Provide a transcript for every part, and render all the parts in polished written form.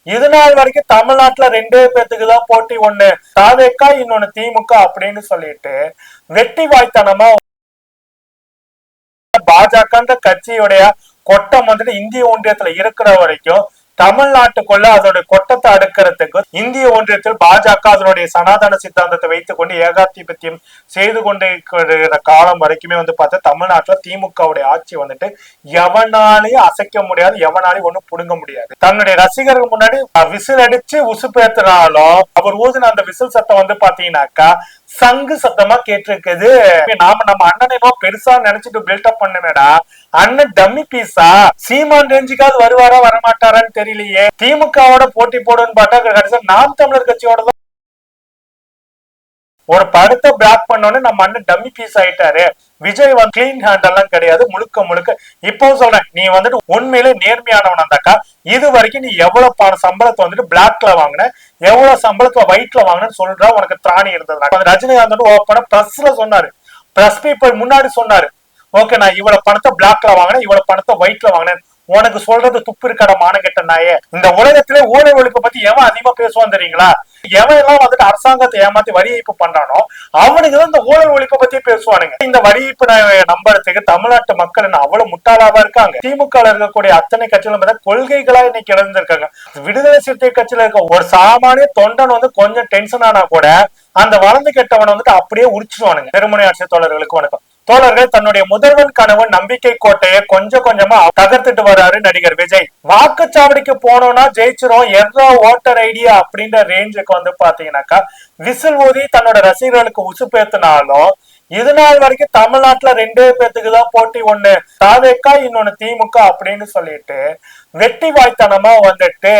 இது நாள் வரைக்கும் தமிழ்நாட்டுல ரெண்டே பேத்துக்கு தான் போட்டி, ஒண்ணு தாவேக்கா இன்னொன்னு திமுக அப்படின்னு சொல்லிட்டு வெட்டி வாய்த்தனமா பாஜகன்ற கட்சியுடைய கொட்டம் வந்துட்டு இந்திய ஒன்றியத்துல இருக்கிற வரைக்கும் தமிழ்நாட்டுக்குள்ள அதோட கொட்டத்தை அடுக்கிறதுக்கு இந்திய ஒன்றியத்தில் பாஜக அதனுடைய சனாதன சித்தாந்தத்தை வைத்துக் கொண்டு ஏகாதிபத்தியம் செய்து கொண்டிருக்கிற காலம் வரைக்குமே வந்து பார்த்தா தமிழ்நாட்டுல திமுகவுடைய ஆட்சி வந்துட்டு எவனாலையும் அசைக்க முடியாது, எவனாலையும் ஒண்ணும் புடுங்க முடியாது. தன்னுடைய ரசிகர்கள் முன்னாடி விசில் அடிச்சு உசுப்பேத்தினாலும் அவர் ஊதின அந்த விசில் சத்தம் வந்து பாத்தீங்கன்னாக்கா சங்கு சத்தமா கேட்டிருக்குது. நம்ம அண்ணனை பெருசா நினைச்சிட்டு பில்டப் பண்ணுமேடா, அண்ணன் டம்மி பீஸா, சீமான் ரேஞ்சுக்காவது வருவாரா வரமாட்டாரான்னு தெரியலையே. திமுகவோட போட்டி போடுன்னு பார்த்தா கடைசியா நாம் தமிழர் கட்சியோட தான் ஒரு படத்தை பிளாக் பண்ணோன்னு நம்ம அண்ணன் டம்மி பீஸ் ஆயிட்டாரு. விஜய் வந்து கிளீன் ஹேண்ட் எல்லாம் கிடையாது, முழுக்க முழுக்க. இப்போ சொல்றேன், நீ வந்துட்டு உண்மையிலே நேர்மையானவன் இருந்தாக்கா இது வரைக்கும் நீ எவ்வளவு சம்பளத்தை வந்துட்டு பிளாக்ல வாங்கின, எவ்வளவு சம்பளத்தை ஒயிட்ல வாங்கினு சொல்ற உனக்கு திராணி இருந்தது. ரஜினிகாந்த் ஓப்பனா பிரஸ்ல சொன்னாரு, பிரஸ் பீப்புள் முன்னாடி சொன்னாரு, ஓகே நான் இவ்வளவு பணத்தை பிளாக்ல வாங்கினேன், இவ்வளவு பணத்தை ஒயிட்ல வாங்கினேன். உனக்கு சொல்றது துப்பு இருக்கட மானகெட்ட நாயே. இந்த உலகத்திலே ஊழல் ஒழிப்பை பத்தி எவன் அதிகமா பேசுவான் தெரியுங்களா? எவன் எல்லாம் வந்துட்டு அரசாங்கத்தை ஏமாத்தி வரி ஏய்ப்பு பண்றானோ அவனுக்கு தான் இந்த ஊழல் ஒழிப்பை பத்தி பேசுவானுங்க. இந்த வரி ஏய்ப்பு நம்புறதுக்கு தமிழ்நாட்டு மக்கள் என்ன அவ்வளவு முட்டாளாவா இருக்காங்க? திமுக இருக்கக்கூடிய அத்தனை கட்சிகளும் கொள்கைகளா இன்னைக்கு இழந்திருக்காங்க. விடுதலை சிறுத்தை கட்சியில இருக்க ஒரு சாமானிய தொண்டன் வந்து கொஞ்சம் டென்ஷன் ஆனா கூட அந்த வளர்ந்து கெட்டவனை வந்துட்டு அப்படியே உரிச்சிடுவானுங்க. பெருமுனை ஆட்சி தோழர்களுக்கு வணக்கம். தோழர்கள், தன்னுடைய முதல்வன் கனவு நம்பிக்கை கோட்டையை கொஞ்சம் கொஞ்சமா தகர்த்துட்டு வர்றாரு நடிகர் விஜய். வாக்குச்சாவடிக்கு போனோம்னா ஜெயிச்சிரும், எவ்வளோ ஓட்டர் ஐடியா அப்படின்ற ரேஞ்சுக்கு வந்து பாத்தீங்கன்னாக்கா விசில் ஊதி தன்னோட ரசிகர்களுக்கு உசுப்பேத்தினாலும் இது நாள் வரைக்கும் தமிழ்நாட்டுல ரெண்டே பேத்துக்கு தான் போட்டி, ஒண்ணு தாவேக்கா இன்னொன்னு திமுக அப்படின்னு சொல்லிட்டு வெட்டி வாய்த்தனமா வந்துட்டு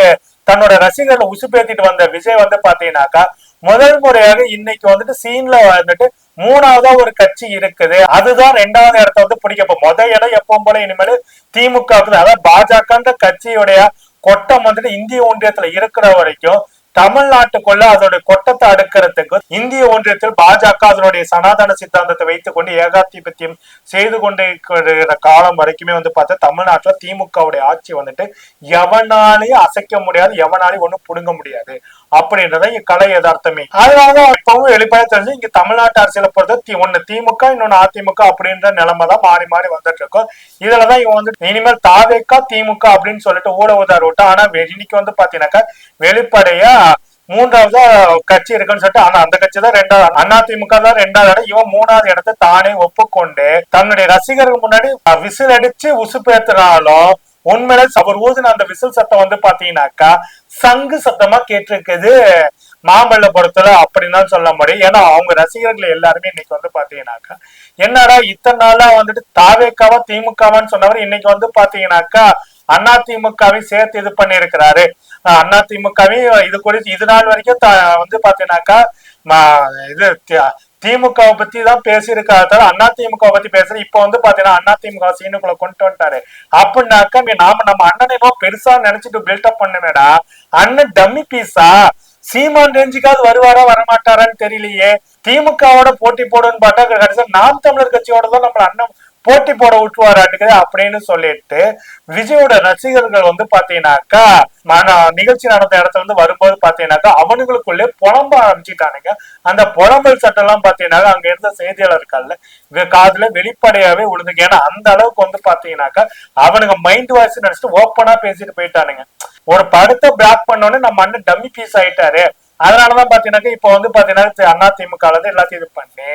தன்னோட ரசிகர்களை உசுப்பேத்திட்டு வந்த விஜய் வந்து பாத்தீங்கன்னாக்கா முதல் முறையாக இன்னைக்கு வந்துட்டு சீன்ல வந்துட்டு மூணாவதா ஒரு கட்சி இருக்குது, அதுதான் ரெண்டாவது இடத்த வந்து பிடிக்க. முதல் இடம் எப்பவும் போல இனிமேல் திமுக, அதாவது பாஜகன்ற கட்சியுடைய கொட்டம் வந்துட்டு இந்திய ஒன்றியத்துல இருக்கிற வரைக்கும் தமிழ்நாட்டுக்குள்ள அதோட கொட்டத்தை அடுக்கிறதுக்கு இந்திய ஒன்றியத்தில் பாஜக அதனுடைய சனாதன சித்தாந்தத்தை வைத்துக் கொண்டு ஏகாதிபத்தியம் செய்து கொண்டிருக்கிற காலம் வரைக்குமே வந்து பார்த்தா தமிழ்நாட்டுல திமுகவுடைய ஆட்சி வந்துட்டு எவனாலையும் அசைக்க முடியாது, எவனாலையும் ஒண்ணும் புடுங்க முடியாது அப்படின்றத கலை யதார்த்தமே. அதனாலதான் இப்பவும் வெளிப்படையா தெரிஞ்சு இங்க தமிழ்நாட்டு அரசியலை பொறுத்த ஒண்ணு திமுக இன்னொன்னு அதிமுக அப்படின்ற நிலைமை தான் மாறி மாறி வந்துட்டு இருக்கும். இதுலதான் இவன் வந்து இனிமேல் தாவேக்கா திமுக அப்படின்னு சொல்லிட்டு ஊடகத்தார் விட்டா. ஆனா இன்னைக்கு வந்து பாத்தீங்கன்னாக்கா வெளிப்படையா மூன்றாவது கட்சி இருக்குன்னு சொல்லிட்டு, ஆனா அந்த கட்சி தான் ரெண்டாவது, அதிமுக தான் ரெண்டாவது இடம், இவன் மூணாவது இடத்தை தானே ஒப்புக்கொண்டு தன்னுடைய ரசிகர்கள் முன்னாடி விசில் அடிச்சு உசுப்பேத்தினாலும் உண்மையில அவர் ஊதின அந்த விசில் சத்தம் வந்து பாத்தீங்கன்னாக்கா சங்கு சத்தமா கேட்டிருக்குது மாமல்லபுரத்துல அப்படின்னு தான் சொல்ல முடியும். ஏன்னா அவங்க ரசிகர்கள் எல்லாருமே இன்னைக்கு வந்து பாத்தீங்கன்னாக்கா என்னடா இத்தனை நாளா வந்துட்டு தாவேக்காவா திமுகவான்னு சொன்னவர் இன்னைக்கு வந்து பாத்தீங்கன்னாக்கா அதிமுகவையும் சேர்த்து இது பண்ணி இருக்கிறாரு. அதிமுகவையும் இது குறித்து இது நாள் வரைக்கும் வந்து பாத்தீங்கன்னாக்கா இது திமுகவை பத்தி தான் பேசியிருக்காரு தவிர அதிமுக பத்தி பேசுற. இப்ப வந்து பாத்தீங்கன்னா அதிமுக சீனுக்குள்ள கொண்டு வந்துட்டாரு அப்படின்னாக்கா நம்ம அண்ணனை பெருசா நினைச்சிட்டு பில்டப் பண்ணுமேடா, அண்ணன் டம்மி பீஸா, சீமான் ரேஞ்சுக்காவது வருவாரா வரமாட்டாரான்னு தெரியலையே. திமுகவோட போட்டி போடுன்னு பார்த்தா கடைசியா நாம் தமிழர் கட்சியோட தான் நம்மள அண்ணன் போட்டி போட விட்டுவாராட்டுக்குது அப்படின்னு சொல்லிட்டு விஜயோட ரசிகர்கள் வந்து பாத்தீங்கன்னாக்கா நிகழ்ச்சி நடந்த இடத்துல வந்து வரும்போது பாத்தீங்கன்னாக்கா அவனுங்களுக்குள்ளே புலம்ப ஆரம்பிச்சுட்டானுங்க. அந்த புலம்பல் சட்டம் எல்லாம் பாத்தீங்கன்னாக்கா அங்க இருந்த செய்தியாளர்கள் காதுல வெளிப்படையாவே விழுந்துங்க. ஏன்னா அந்த அளவுக்கு வந்து பாத்தீங்கன்னாக்கா அவனுங்க மைண்ட் வாய்ஸ் நினைச்சிட்டு ஓப்பனா பேசிட்டு போயிட்டானுங்க. ஒரு படத்தை பிளாக் பண்ணோன்னு நம்ம அண்ணன் டம்மி பீஸ் ஆயிட்டாரு. அதனாலதான் பாத்தீங்கன்னா இப்ப வந்து பாத்தீங்கன்னா அதிமுக எல்லாத்தையும் இது பண்ணி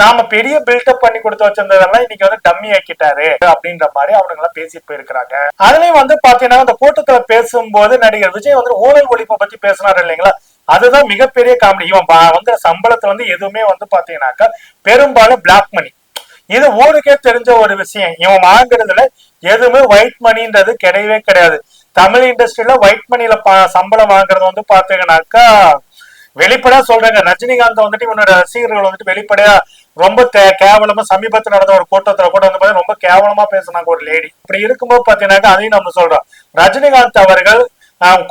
நாம பெரிய பில்டப் பண்ணி கொடுத்து வச்சிருந்ததெல்லாம் இன்னைக்கு வந்து டம்மி ஆக்கிட்டாரு அப்படின்ற மாதிரி அவனுங்க எல்லாம் பேசிட்டு போயிருக்கிறாங்க. அதுலயும் வந்து பாத்தீங்கன்னா இந்த கூட்டத்துல பேசும்போது நடிகர் விஜய் வந்து ஊழல் ஒழிப்பை பத்தி பேசினாரு இல்லைங்களா, அதுதான் மிகப்பெரிய காமெடி. இவன் வந்து சம்பளத்தை வந்து எதுவுமே வந்து பாத்தீங்கன்னாக்கா பெரும்பாலும் பிளாக் மணி. இது ஊருக்கே தெரிஞ்ச ஒரு விஷயம். இவன் வாங்குறதுல எதுவுமே ஒயிட் மணின்றது கிடையவே கிடையாது. தமிழ் இண்டஸ்ட்ரியில ஒயிட் மணில சம்பளம் வாங்குறது வந்து பாத்தீங்கன்னாக்கா வெளிப்படையா சொல்றாங்க. ரஜினிகாந்த் வந்துட்டு இவனோட ரசிகர்கள் வந்துட்டு வெளிப்படையா ரொம்ப கேவலமா சமீபத்தில் நடந்த ஒரு கூட்டத்துல கூட வந்து ரொம்ப கேவலமா பேசினாங்க ஒரு லேடி. இப்படி இருக்கும்போது பாத்தீங்கன்னாக்கா அதையும் நம்ம சொல்றோம். ரஜினிகாந்த் அவர்கள்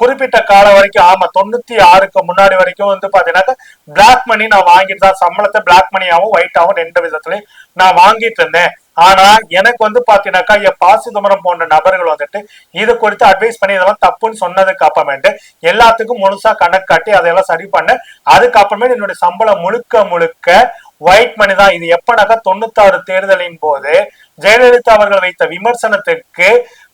குறிப்பிட்ட காலம் வரைக்கும் 96க்கு முன்னாடி வரைக்கும் வந்து பாத்தீங்கன்னாக்கா பிளாக் மணி நான் வாங்கிட்டு தான், சம்பளத்தை பிளாக் மணியாவும் ஒயிட்டாவும் ரெண்டு விதத்துலயும் நான் வாங்கிட்டு இருந்தேன் ஆனா எனக்கு வந்து பாத்தீங்கன்னாக்கா ப. சிதம்பரம் போன்ற நபர்கள் வந்துட்டு இது குறித்து அட்வைஸ் பண்ணி இதெல்லாம் தப்புன்னு சொன்னதுக்கு அப்புறமேட்டு எல்லாத்துக்கும் முழுசா கணக்கு காட்டி அதையெல்லாம் சரி பண்ண அதுக்கப்புறமே என்னுடைய சம்பளம் முழுக்க முழுக்க ஒயிட் மணி தான். இது எப்பனாக்கா 96 தேர்தலின் போது ஜெயலலிதா அவர்கள் வைத்த விமர்சனத்துக்கு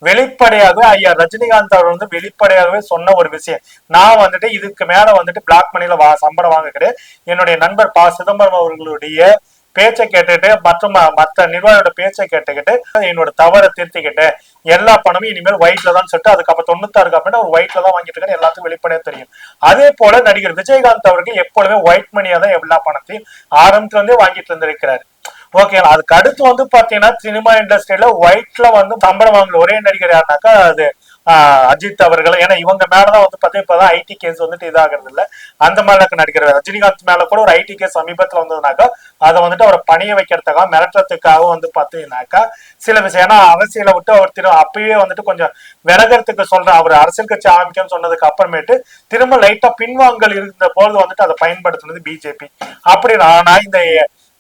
வெளிப்படையாகவே ஐயா ரஜினிகாந்த் அவர் வந்து வெளிப்படையாகவே சொன்ன ஒரு விஷயம். நான் வந்துட்டு இதுக்கு மேல வந்துட்டு பிளாக் மணில சம்பளம் வாங்குகிறேன். என்னுடைய நண்பர் ப. சிதம்பரம் அவர்களுடைய பேச்சை கேட்டுட்டு மற்றும் மற்ற நிர்வாகியோட பேச்சை கேட்டுக்கிட்டு என்னோட தவறை திருத்திக்கிட்டு எல்லா பணமும் இனிமேல் ஒயிட்ல தான் சொல்லிட்டு அதுக்கப்புறம் 96 அப்புறம் ஒரு ஒயிட்ல தான் வாங்கிட்டு இருக்கேன் எல்லாத்துக்கும் வெளிப்படையா தெரியும். அதே போல நடிகர் விஜயகாந்த் அவர்கள் எப்பொழுதுமே ஒயிட் மணியா தான் எல்லா பணத்தையும் ஆரம்பத்துல இருந்தே வாங்கிட்டு இருந்திருக்கிறாரு. ஓகேங்களா. அதுக்கு அடுத்து வந்து பாத்தீங்கன்னா சினிமா இண்டஸ்ட்ரியில ஒயிட்ல வந்து சம்பளம் வாங்குற ஒரே நடிகர் யாருனாக்கா அது அஜித் அவர்கள். ஏன்னா இவங்க மேலதான் வந்து பார்த்தா இப்பதான் ஐடி கேஸ் வந்துட்டு இதாகிறது இல்ல. அந்த மாதிரி நடிக்கிற ரஜினிகாந்த் மேல கூட ஒரு ஐடி கேஸ் சமீபத்துல வந்ததுனாக்கா அதை வந்துட்டு அவரை பணிய வைக்கிறதுக்காக மிரட்டுறதுக்காக வந்து பாத்தீங்கன்னாக்கா சில விஷயம். ஏன்னா அரசியலை விட்டு அவர் அப்பயே வந்துட்டு கொஞ்சம் விலகிறதுக்கு சொல்ற அவர் அரசியல் கட்சி ஆரம்பிக்கணும்னு சொன்னதுக்கு அப்புறமேட்டு திரும்ப லைட்டா பின்வாங்கல் இருந்த போது வந்துட்டு அதை பயன்படுத்தினது பிஜேபி. அப்படி ஆனா இந்த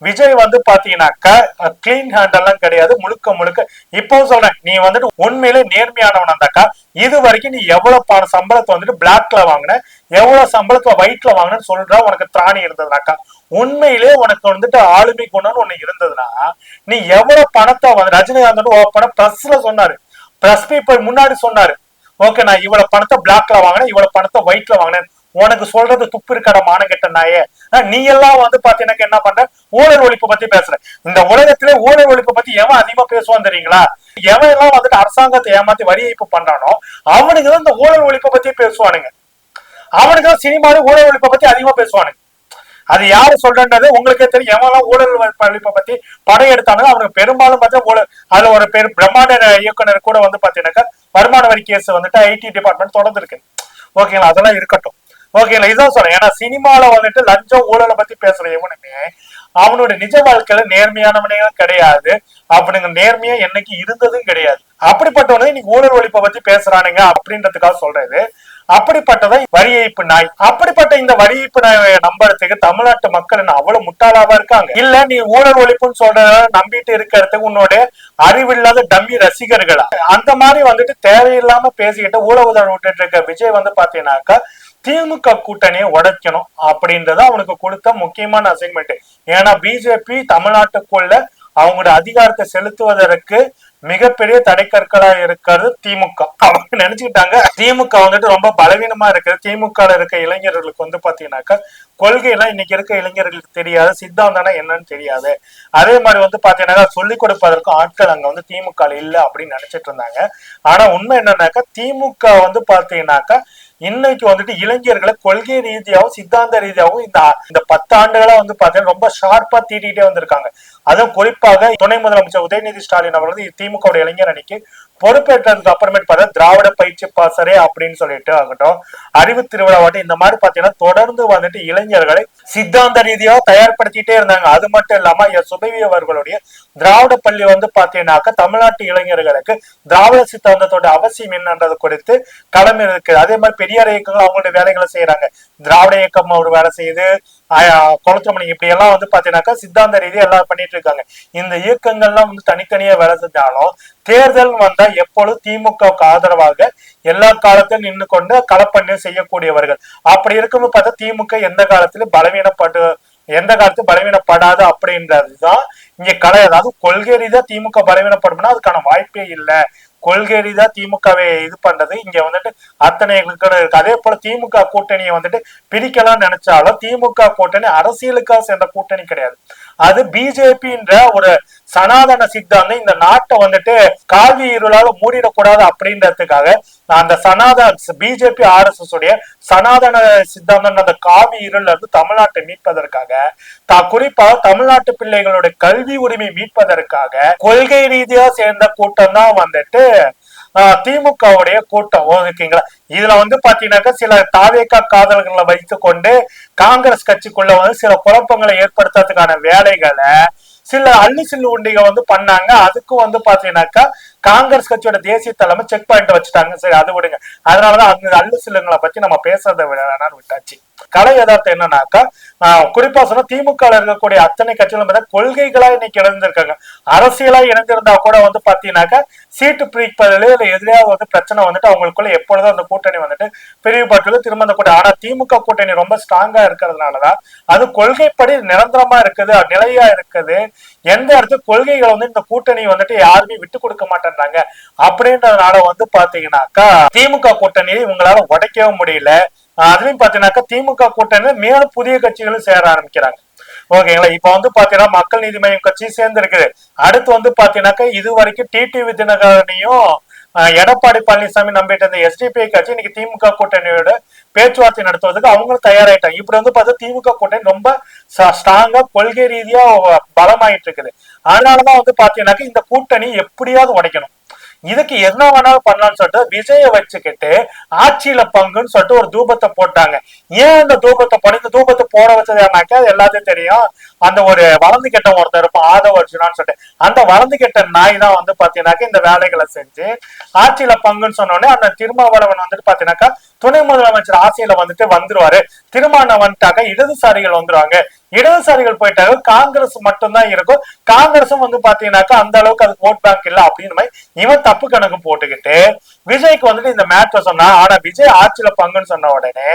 விஜய் வந்து பாத்தீங்கன்னாக்கா கிளீன் ஹேண்ட் எல்லாம் கிடையாது. முழுக்க முழுக்க இப்போ சொல்றேன், நீ வந்துட்டு உண்மையிலே நேர்மையானவன் இருந்தாக்கா இது வரைக்கும் நீ எவ்வளவு சம்பளத்தை வந்துட்டு பிளாக்ல வாங்கின எவ்வளவு சம்பளத்துல ஒயிட்ல வாங்கினு சொல்ற உனக்கு திராணி இருந்ததுனாக்கா உண்மையிலே உனக்கு வந்துட்டு ஆளுமை குணம்னு ஒண்ணு இருந்ததுன்னா நீ எவ்வளவு பணத்தை வந்து ரஜினிகாந்த் ஓப்பன பிரஸ்ல சொன்னாரு, பிரஸ் பீப்புள் முன்னாடி சொன்னாரு. ஓகே நான் இவ்வளவு பணத்தை பிளாக்ல வாங்கினேன் இவ்வளவு பணத்தை ஒயிட்ல வாங்கினேன். உனக்கு சொல்றது துப்பு இருக்கட மானங்கெட்ட நாயே. நீ எல்லாம் வந்து பாத்தீங்கன்னா என்ன பண்ற ஊழல் ஒழிப்பு பத்தி பேசுற. இந்த உலகத்திலே ஊழல் ஒழிப்பு பத்தி எவன் அதிகமா பேசுவான் தெரியுங்களா? எவன் எல்லாம் வந்துட்டு அரசாங்கத்தை ஏமாத்தி வரி ஏய்ப்பு பண்றானோ அவனுக்கு தான் இந்த ஊழல் ஒழிப்பை பத்தி பேசுவானுங்க. அவனுக்கு தான் சினிமாவில் ஊழல் ஒழிப்பை பத்தி அதிகமா பேசுவானுங்க. அது யாரு சொல்றது உங்களுக்கே தெரியும். எவெல்லாம் ஊழல் ஒழிப்பை பத்தி படம் எடுத்தாங்க அவனுக்கு பெரும்பாலும் பார்த்தா அதுல ஒரு பேர் பிரம்மாண்ட இயக்குனர் கூட வந்து பாத்தீங்கன்னாக்கா வருமான வரி கேஸ் வந்துட்டு ஐடி டிபார்ட்மெண்ட் தொடர்ந்து இருக்கு. ஓகேங்களா. அதெல்லாம் இருக்கட்டும். ஓகேங்களா. இதான் சொல்றேன். ஏன்னா சினிமால வந்துட்டு லஞ்சம் ஊழலை பத்தி பேசுற எவனுமே அவனுடைய நிஜ வாழ்க்கையில நேர்மையானவனே கிடையாது. அவனுங்க நேர்மையா என்னைக்கு இருந்ததும் கிடையாது. அப்படிப்பட்டவனே இன்னைக்கு ஊழல் ஒழிப்பை பத்தி பேசுறானுங்க அப்படின்றதுக்காக சொல்றது. அப்படிப்பட்டதை வரி ஏய்ப்பு நாய். அப்படிப்பட்ட இந்த வரி ஏய்ப்பு நாயை நம்புறதுக்கு தமிழ்நாட்டு மக்கள் என்ன அவ்வளவு முட்டாளாவா இருக்காங்க? இல்ல நீ ஊழல் ஒழிப்புன்னு சொல்ற நம்பிட்டு இருக்கிறதுக்கு உன்னோட அறிவில்லாத டம்மி ரசிகர்களா? அந்த மாதிரி வந்துட்டு தேவையில்லாம பேசிக்கிட்டு ஊழல் விட்டுட்டு இருக்க விஜய் வந்து பாத்தீங்கன்னாக்கா திமுக கூட்டணியை உடைக்கணும் அப்படின்றத அவனுக்கு கொடுத்த முக்கியமான அசைன்மெண்ட். ஏன்னா பிஜேபி தமிழ்நாட்டுக்குள்ள அவங்களோட அதிகாரத்தை செலுத்துவதற்கு மிகப்பெரிய தடைக்கற்களா இருக்கிறது திமுக. அவங்க நினைச்சுக்கிட்டாங்க திமுக வந்துட்டு ரொம்ப பலவீனமா இருக்குது. திமுக இருக்க இளைஞர்களுக்கு வந்து பாத்தீங்கன்னாக்கா கொள்கையெல்லாம் இன்னைக்கு இருக்க இளைஞர்களுக்கு தெரியாது, சித்தாந்தம்னா என்னன்னு தெரியாது. அதே மாதிரி வந்து பாத்தீங்கன்னா சொல்லிக் கொடுப்பதற்கும் ஆட்கள் அங்க வந்து திமுக இல்ல அப்படின்னு நினைச்சிட்டு இருந்தாங்க. ஆனா உண்மை என்னன்னாக்கா திமுக வந்து பாத்தீங்கன்னாக்கா இன்னைக்கு வந்துட்டு இளைஞர்களை கொள்கை ரீதியாகவும் சித்தாந்த ரீதியாகவும் இந்த 10 ஆண்டுகளா வந்து பாத்தீங்கன்னா ரொம்ப ஷார்ப்பா தீட்டிட்டே வந்திருக்காங்க. அதுவும் குறிப்பாக துணை முதலமைச்சர் உதயநிதி ஸ்டாலின் அவர்கள் திமுக இளைஞர் அணிக்கு பொறுப்பேற்றதுக்கு அப்புறமேட்டு பார்த்தா திராவிட பயிற்சி பாசரே அப்படின்னு சொல்லிட்டு ஆகட்டும், அறிவு திருவிழாவாட்டம் இந்த மாதிரி பாத்தீங்கன்னா தொடர்ந்து வந்துட்டு இளைஞர்களை சித்தாந்த ரீதியாக தயார்படுத்திட்டே இருந்தாங்க. அது மட்டும் இல்லாம சுபவி அவர்களுடைய திராவிட பள்ளி வந்து பாத்தீங்கன்னாக்கா தமிழ்நாட்டு இளைஞர்களுக்கு திராவிட சித்தாந்தத்தோட அவசியம் என்னன்றது குறித்து களம் இருக்கு. அதே மாதிரி பெரியார் இயக்கங்கள் அவங்களுடைய வேலைகளை செய்யறாங்க. திராவிட இயக்கம் ஒரு வேலை செய்யுது, குளத்துமணி இப்படி எல்லாம் வந்து பாத்தீங்கன்னாக்கா சித்தாந்த ரீதியா எல்லாம் பண்ணிட்டு இருக்காங்க. இந்த இயக்கங்கள்லாம் வந்து தனித்தனியா வேலை செஞ்சாலும் தேர்தல் வந்தா எப்பொழுதும் திமுகவுக்கு ஆதரவாக எல்லா காலத்திலும் நின்று கொண்டு களப்பண்ணி செய்யக்கூடியவர்கள். அப்படி இருக்கும்போது பார்த்தா திமுக எந்த காலத்திலும் பலவீனப்படாது அப்படின்றதுதான் இங்க கலை. அதாவது கொள்கை ரீதியா திமுக பலவீனப்படும்னா அதுக்கான வாய்ப்பே இல்லை. கொள்கை ரீதியா திமுகவை இது பண்றது இங்க வந்துட்டு அத்தனை இருக்கு. அதே போல திமுக கூட்டணியை வந்துட்டு பிரிக்கலாம் நினைச்சாலும் திமுக கூட்டணி அரசியலுக்காக சேர்ந்த கூட்டணி கிடையாது. அது பிஜேபின்ற ஒரு சனாதன சித்தாந்தம் இந்த நாட்டை வந்துட்டு காவி இருளால மூடிடக்கூடாது அப்படின்றதுக்காக அந்த பிஜேபி RSS உடைய சனாதன சித்தாந்தம் அந்த காவி இருள் இருந்து தமிழ்நாட்டை மீட்பதற்காக குறிப்பாக தமிழ்நாட்டு பிள்ளைகளுடைய கல்வி உரிமை மீட்பதற்காக கொள்கை ரீதியா சேர்ந்த கூட்டம் தான் வந்துட்டு திமுகவுடைய கூட்டம். ஓகேங்களா. இதுல வந்து பாத்தீங்கன்னாக்கா சில தாவேக்கா காதல்களை வைத்துக் கொண்டு காங்கிரஸ் கட்சிக்குள்ள வந்து சில குழப்பங்களை ஏற்படுத்துறதுக்கான வேலைகளை சில அள்ளு சில்லு உண்டிக வந்து பண்ணாங்க. அதுக்கும் வந்து பாத்தீங்கன்னாக்கா காங்கிரஸ் கட்சியோட தேசிய தலைமை செக் பாயிண்ட் வச்சுட்டாங்க. சரி அது விடுங்க. அதனாலதான் அந்த அள்ளு சில்லுங்களை பத்தி நம்ம பேசுறதை வேணான்னு விட்டாச்சு. கலை யதார்த்தம் என்னன்னாக்கா குறிப்பா சொன்னா திமுக இருக்கக்கூடிய அத்தனை கட்சிகளும் கொள்கைகளா இன்னைக்கு இணைந்திருக்காங்க. அரசியலா இணைந்திருந்தா கூட வந்து பாத்தீங்கன்னாக்கா சீட்டு பிரிப்பதிலே எதிராக வந்து பிரச்சனை வந்துட்டு அவங்களுக்குள்ள எப்பொழுதும் அந்த கூட்டணி வந்துட்டு பிரிவுபட்டு திரும்ப அந்த கூட்டணி. ஆனா திமுக கூட்டணி ரொம்ப ஸ்ட்ராங்கா இருக்கிறதுனாலதான் அது கொள்கைப்படி நிரந்தரமா இருக்குது, நிலையா இருக்குது. எந்த இடத்துல கொள்கைகளை வந்து இந்த கூட்டணி வந்துட்டு யாருமே விட்டு கொடுக்க மாட்டேன்றாங்க. அப்படின்றதுனால வந்து பாத்தீங்கன்னாக்கா திமுக கூட்டணியை இவங்களால உடைக்கவும் முடியல. அதுலயும் பாத்தீங்கன்னாக்கா திமுக கூட்டணி மேலும் புதிய கட்சிகளும் சேர ஆரம்பிக்கிறாங்க. ஓகேங்களா. இப்ப வந்து பாத்தீங்கன்னா மக்கள் நீதி மய்யம் கட்சி சேர்ந்து இருக்குது. அடுத்து வந்து பாத்தீங்கன்னாக்கா இது வரைக்கும் டிடிவி தினகரனையும் எடப்பாடி பழனிசாமி நம்பிட்டு இருந்த எஸ்டிபிஐ கட்சி இன்னைக்கு திமுக கூட்டணியோட பேச்சுவார்த்தை நடத்துவதற்கு அவங்களும் தயாராயிட்டாங்க. இப்படி வந்து பார்த்தா திமுக கூட்டணி ரொம்ப ஸ்ட்ராங்கா கொள்கை ரீதியா பலமாயிட்டு இருக்குது. அதனாலதான் வந்து பாத்தீங்கன்னாக்கா இந்த கூட்டணி எப்படியாவது உடைக்கணும். இதுக்கு என்ன வேணாலும் பண்ணலாம்னு சொல்லிட்டு விஜய வச்சுக்கிட்டு ஆட்சியில பங்குன்னு சொல்லிட்டு ஒரு தூபத்தை போட்டாங்க. ஏன் இந்த தூபத்தை போட, இந்த தூபத்தை போட வச்சதுனாக்கா எல்லாத்தையும் தெரியும். அந்த ஒரு வளர்ந்து கெட்ட ஒருத்தர் இருப்பான் ஆதவ அர்ஜுனான்னு சொல்லிட்டு, அந்த வளர்ந்து கெட்ட நாய் தான் வந்து பாத்தீங்கன்னாக்கா இந்த வேலைகளை செஞ்சு ஆட்சியில பங்குன்னு சொன்னோடனே அந்த திருமாவளவன் வந்துட்டு பாத்தீங்கன்னாக்கா துணை முதலமைச்சர் ஆட்சியில வந்துட்டு வந்துருவாரு. திருமாவளவன் வந்துட்டாக்க இடதுசாரிகள் வந்துருவாங்க. இடதுசாரிகள் போயிட்டாங்க, காங்கிரஸ் மட்டும்தான் இருக்கும். காங்கிரஸும் வந்து பாத்தீங்கன்னாக்கா அந்த அளவுக்கு அதுக்கு ஓட் பேங்க் இல்ல அப்படின்னு மாதிரி இவன் தப்பு கணக்கு போட்டுக்கிட்டு விஜய்க்கு வந்துட்டு இந்த மேட்ரை சொன்னா. ஆனா விஜய் ஆட்சியில பங்குன்னு சொன்ன உடனே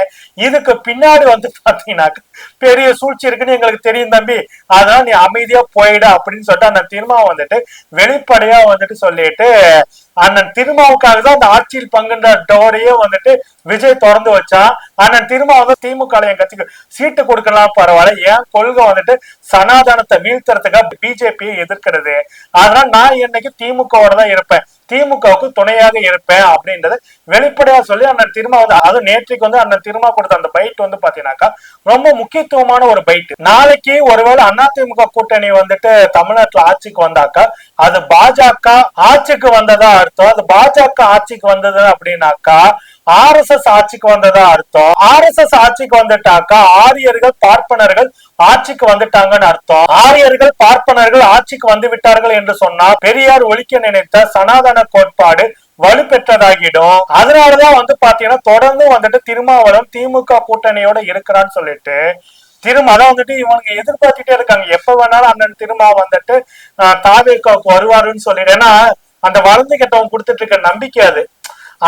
இதுக்கு பின்னாடி வந்து பாத்தீங்கன்னாக்கா பெரிய சூழ்ச்சி இருக்குன்னு எங்களுக்கு தெரியும் தம்பி, அதனால நீ அமைதியா போயிடு அப்படின்னு சொல்லிட்டு அந்த திருமாவை வந்துட்டு வெளிப்படையா வந்துட்டு சொல்லிட்டு அண்ணன் திருமாவுக்காக தான் அந்த ஆட்சியில் பங்குன்ற டோரையே வந்துட்டு விஜய் திறந்து வச்சா. அண்ணன் திருமா வந்து திமுக என் கட்சிக்கு சீட்டு கொடுக்கலாம் பரவாயில்ல, ஏன் கொள்கை வந்துட்டு சனாதனத்தை வீழ்த்துறதுக்காக பிஜேபியை எதிர்க்கிறது. அதனால நான் என்னைக்கு திமுகவோட தான் இருப்பேன், திமுகவுக்கு துணையாக இருப்பேன் அப்படின்றத வெளிப்படையா சொல்லி அண்ணன் திருமா வந்து அது நேற்றுக்கு வந்து அண்ணன் திருமா கொடுத்த அந்த பைட் வந்து பாத்தீங்கன்னாக்கா ரொம்ப முக்கியத்துவமான ஒரு பைட். நாளைக்கு ஒருவேளை அதிமுக கூட்டணி வந்துட்டு தமிழ்நாட்டுல ஆட்சிக்கு வந்தாக்கா அது பாஜக ஆட்சிக்கு வந்ததா அர்த்தம். அது பாஜக ஆட்சிக்கு வந்தது அப்படின்னாக்கா RSS ஆட்சிக்கு வந்ததா அர்த்தம். RSS ஆட்சிக்கு வந்துட்டாக்கா ஆரியர்கள் பார்ப்பனர்கள் ஆட்சிக்கு வந்துட்டாங்கன்னு அர்த்தம். ஆரியர்கள் பார்ப்பனர்கள் ஆட்சிக்கு வந்து விட்டார்கள் என்று சொன்னா பெரியார் ஒழிக்க நினைத்த சனாதன கோட்பாடு வலுப்பெற்றதாகிடும். அதனாலதான் வந்து பாத்தீங்கன்னா தொடர்ந்து வந்துட்டு திருமாவளவன் திமுக கூட்டணியோட இருக்கிறான்னு சொல்லிட்டு அதான் வந்துட்டு இவங்க எதிர்பார்த்துட்டே இருக்காங்க. எப்ப வேணாலும் அண்ணன் திருமா வந்துட்டு தாவேக்காவுக்கு வருவாருன்னு சொல்லிட்டு. ஏன்னா அந்த வளர்ந்து கெட்டவங்க கொடுத்துட்டு இருக்க நம்பிக்கை அது.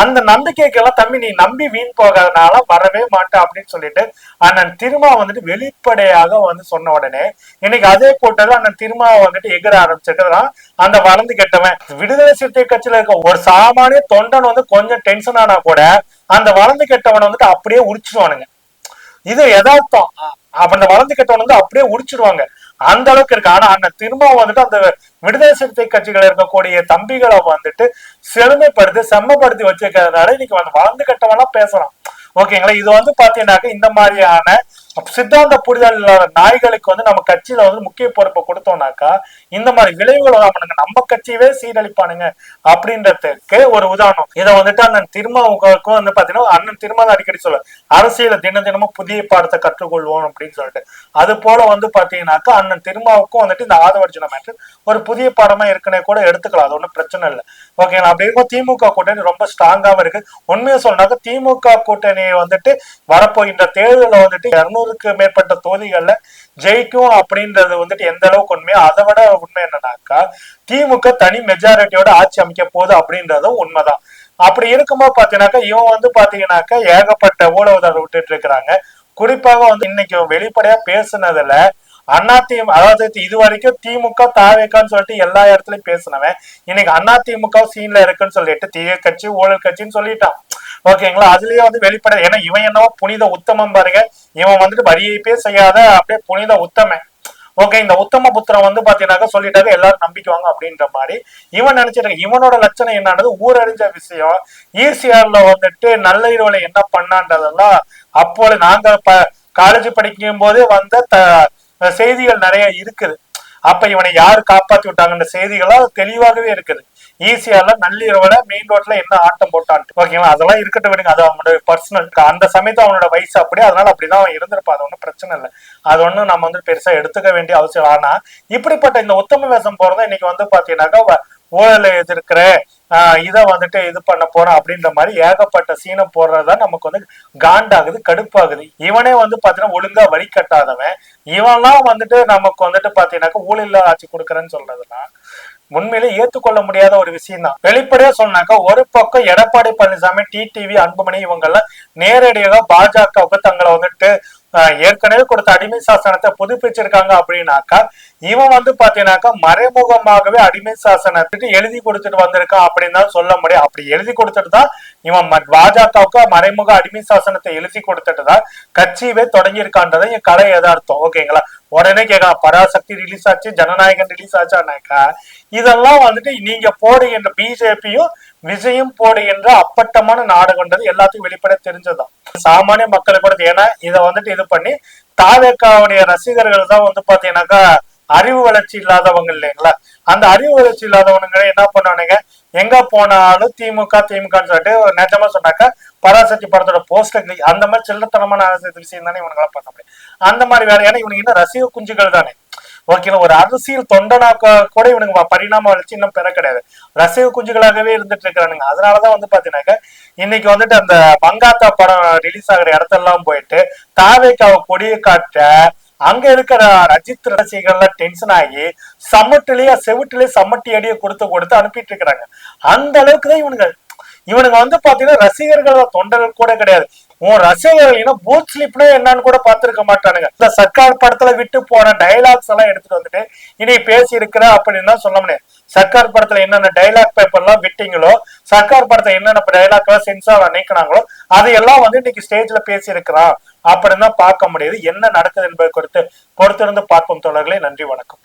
அந்த நம்பிக்கைக்கெல்லாம் தம்பி நீ நம்பி வீண் போகாதனால வரவே மாட்டேன் அப்படின்னு சொல்லிட்டு அண்ணன் திருமா வந்துட்டு வெளிப்படையாக வந்து சொன்ன உடனே இன்னைக்கு அதே கூட்டத்தில் அண்ணன் திருமாவை வந்துட்டு எகிர ஆரம்பிச்சிருக்கிறதா அந்த வளர்ந்து கெட்டவன். விடுதலை சிறுத்தை கட்சியில இருக்க ஒரு சாமானிய தொண்டன் வந்து கொஞ்சம் டென்ஷன் ஆனா கூட அந்த வளர்ந்து கெட்டவனை வந்துட்டு அப்படியே உரிச்சிடுவானுங்க. இது யதார்த்தம். அந்த வளர்ந்து கெட்டவன் வந்து அப்படியே உரிச்சிடுவாங்க, அந்த அளவுக்கு இருக்கு. ஆனா அண்ணன் திரும்ப வந்துட்டு அந்த விடுதலை சிறுத்தை கட்சிகள் இருக்கக்கூடிய தம்பிகளை வந்துட்டு செழுமைப்படுத்தி செம்மப்படுத்தி வச்சிருக்கிறதுனால இன்னைக்கு வந்து வளர்ந்து கட்டவெல்லாம் பேசுறான். ஓகேங்களா. இது வந்து பாத்தீங்கன்னாக்க இந்த மாதிரியான சித்தாந்த புரிதல் நாய்களுக்கு வந்து நம்ம கட்சியில வந்து முக்கிய பொறுப்பை கொடுத்தோம்னாக்கா இந்த மாதிரி விளைவுகள் அவனுங்க நம்ம கட்சியவே சீரழிப்பானுங்க அப்படின்றதுக்கு ஒரு உதாரணம். இதை வந்துட்டு அண்ணன் திருமாவுக்கும் வந்து பாத்தீங்கன்னா அண்ணன் திருமா அடிக்கடி சொல்ல அரசியல தினமும் புதிய பாடத்தை கற்றுக்கொள்வோம் அப்படின்னு சொல்லிட்டு, அது போல வந்து பாத்தீங்கன்னாக்கா அண்ணன் திருமாவுக்கும் வந்துட்டு இந்த ஆதவர்ஜுன மேட்டர் ஒரு புதிய பாடமா இருக்குன்னே கூட எடுத்துக்கலாம். அது ஒன்றும் பிரச்சனை இல்லை. ஓகேங்களா. அப்படி இருக்கும் திமுக கூட்டணி ரொம்ப ஸ்ட்ராங்காவும் இருக்கு. உண்மையை சொன்னாக்க திமுக கூட்டணி வந்துட்டு வரப்போகின்ற தேர்தலில் வந்துட்டு 200க்கு மேற்பட்ட தொகுதிகள்ல ஜெயிக்கும் அப்படின்றது வந்துட்டு எந்த அளவுக்கு உண்மையோ அதை விட உண்மை என்னன்னாக்கா திமுக தனி மெஜாரிட்டியோட ஆட்சி அமைக்க போகுது அப்படின்றதும் உண்மைதான். அப்படி இருக்கும்போது பாத்தீங்கன்னாக்கா இவன் வந்து பாத்தீங்கன்னாக்கா ஏகப்பட்ட ஊழல் விட்டுட்டு இருக்கிறாங்க. குறிப்பாக வந்து இன்னைக்கு வெளிப்படையா பேசுனதுல அதிமுக அதாவது இது வரைக்கும் திமுக தாவேக்கான்னு சொல்லிட்டு எல்லா இடத்துலயும் பேசினவன் இன்னைக்கு அதிமுக சீன்ல இருக்குன்னு சொல்லிட்டு தீய கட்சி ஊழல் கட்சின்னு சொல்லிட்டான். ஓகேங்களா. அதுலயே வந்து வெளிப்பட ஏன்னா இவன் என்னவோ புனித உத்தமம் பாருங்க, இவன் வந்துட்டு வரியைப்பே செய்யாத அப்படியே புனித உத்தமன். ஓகே. இந்த உத்தம புத்திரம் வந்து பாத்தீங்கன்னாக்கா சொல்லிட்டாக்க எல்லாரும் நம்பிக்குவாங்க அப்படின்ற மாதிரி இவன் நினைச்சிட்டு இவனோட லட்சணம் என்னன்றது ஊரறிஞ்ச விஷயம். ஈசிஆர்ல வந்துட்டு நல்ல இரவுல என்ன பண்ணான்றதெல்லாம் அப்போ நாங்க காலேஜ் படிக்கும் போது வந்த செய்திகள் நிறைய இருக்குது. அப்ப இவனை யாரு காப்பாத்தி விட்டாங்கன்ற செய்திகளா தெளிவாகவே இருக்குது. ஈஸியால நள்ளிரவுல மெயின் ரோட்ல என்ன ஆட்டம் போட்டான்ட்டு. ஓகேங்களா. அதெல்லாம் இருக்கட்டும் விடுங்க, அது அவனோட பர்சனல். அந்த சமயத்து அவனோட வயசு அப்படி, அதனால அப்படிதான் அவன் இருந்திருப்பான். அது ஒன்றும் பிரச்சனை இல்லை. அது ஒன்றும் நம்ம வந்து பெருசா எடுத்துக்க வேண்டிய அவசியம். ஆனா இப்படிப்பட்ட இந்த உத்தம வேஷம் போறதா இன்னைக்கு வந்து பாத்தீங்கன்னாக்கா ஊழல எதிர்க்கிற இதை வந்துட்டு இது பண்ண போறோம் அப்படின்ற மாதிரி ஏகப்பட்ட சீனை போடுறதுதான் நமக்கு வந்து காண்டாகுது, கடுப்பாகுது. இவனே வந்து பாத்தீங்கன்னா ஒழுங்கா வழி கட்டாதவன். இவன்லாம் வந்துட்டு நமக்கு வந்துட்டு பாத்தீங்கன்னாக்க ஊழல் ஆட்சி கொடுக்குறேன்னு சொல்றதுலாம் உண்மையிலே ஏற்றுக்கொள்ள முடியாத ஒரு விஷயம் தான். வெளிப்படையா சொன்னாக்கா ஒரு பக்கம் எடப்பாடி பழனிசாமி, டிடிவி, அன்புமணி இவங்க எல்லாம் நேரடியாக பாஜகவுக்கு தங்களை வந்துட்டு ஏற்கனவே கொடுத்த அடிமை சாசனத்தை புதுப்பிச்சிருக்காங்க அப்படின்னாக்கா இவன் வந்து பாத்தீங்கன்னாக்கா மறைமுகமாகவே அடிமை சாசனத்துக்கு எழுதி கொடுத்துட்டு வந்திருக்கான் அப்படின்னு தான் சொல்ல முடியும். அப்படி எழுதி கொடுத்துட்டு தான் இவன் பாஜகவுக்கு மறைமுக அடிமை சாசனத்தை எழுதி கொடுத்துட்டு தான் கட்சியவே தொடங்கி இருக்கான்றதை என் கலை எதார்த்தம். ஓகேங்களா? உடனே கேட்கலாம் பராசக்தி ரிலீஸ் ஆச்சு, ஜனநாயகன் ரிலீஸ் ஆச்சானாக்கா இதெல்லாம் வந்துட்டு நீங்க போடுகின்ற பிஜேபியும் விஜயும் போடுகின்ற அப்பட்டமான நாடகம்ன்றது எல்லாத்துக்கும் வெளிப்பட தெரிஞ்சதுதான். சாமானிய மக்களுக்கு கூட ஏன்னா இதை வந்துட்டு இது பண்ணி தாவேக்காவுடைய ரசிகர்கள் தான் வந்து பாத்தீங்கன்னாக்கா அறிவு வளர்ச்சி இல்லாதவங்க இல்லைங்களா? அந்த அறிவு வளர்ச்சி இல்லாதவனுங்க என்ன பண்ணுவானுங்க, எங்க போனாலும் திமுகன்னு சொல்லிட்டு நிஜமா சொன்னாக்கா பராசக்தி படத்தோட போஸ்டர் அந்த மாதிரி சில்லத்தனமான விஷயம் தானே இவனுங்களாம் பண்ண முடியும். அந்த மாதிரி வேலை ஏன்னா இவனுக்கு இன்னும் ரசிக குஞ்சுகள் தானே. ஓகேங்களா? ஒரு அரசியல் தொண்டனாக்க கூட இவனுக்கு பரிணாம வளர்ச்சி இன்னும் பெற கிடையாது, ரசிக குஞ்சுகளாகவே இருந்துட்டு இருக்கிறானுங்க. அதனாலதான் வந்து பாத்தீங்கன்னாக்க இன்னைக்கு வந்துட்டு அந்த மங்காத்தா படம் ரிலீஸ் ஆகிற இடத்தெல்லாம் போயிட்டு தாவேக்காவை கொடியை காட்ட அங்க இருக்கிற ரஜித் ரசிகர்கள் டென்ஷன் ஆகி செவிட்டுலயே சம்மட்டி அடியை கொடுத்து அனுப்பிட்டு இருக்கிறாங்க. அந்த அளவுக்கு தான் இவனுங்க வந்து பாத்தீங்கன்னா ரசிகர்கள் தொண்டர்கள் கூட கிடையாது. உன் ரசிகர்கள் பூத் ஸ்லிப்ல என்னன்னு கூட பாத்துருக்க மாட்டானுங்க. இந்த சர்க்கார் படத்துல விட்டு போன டைலாக்ஸ் எல்லாம் எடுத்துட்டு வந்துட்டு இனி பேசி இருக்கிற அப்படின்னு தான் சொல்ல முடியாது. சர்க்கார் படத்துல என்னென்ன டைலாக் பேப்பர் எல்லாம் விட்டீங்களோ, சர்க்கார் படத்துல என்னென்ன டைலாக் எல்லாம் சென்சார் நினைக்கிறாங்களோ அதையெல்லாம் வந்து இன்னைக்கு ஸ்டேஜ்ல பேசி இருக்கிறான் அப்படின்னு தான் பார்க்க முடியுது. என்ன நடக்குது என்பதை குறித்து பொறுத்திருந்து பார்க்கும் தோழர்களே. நன்றி, வணக்கம்.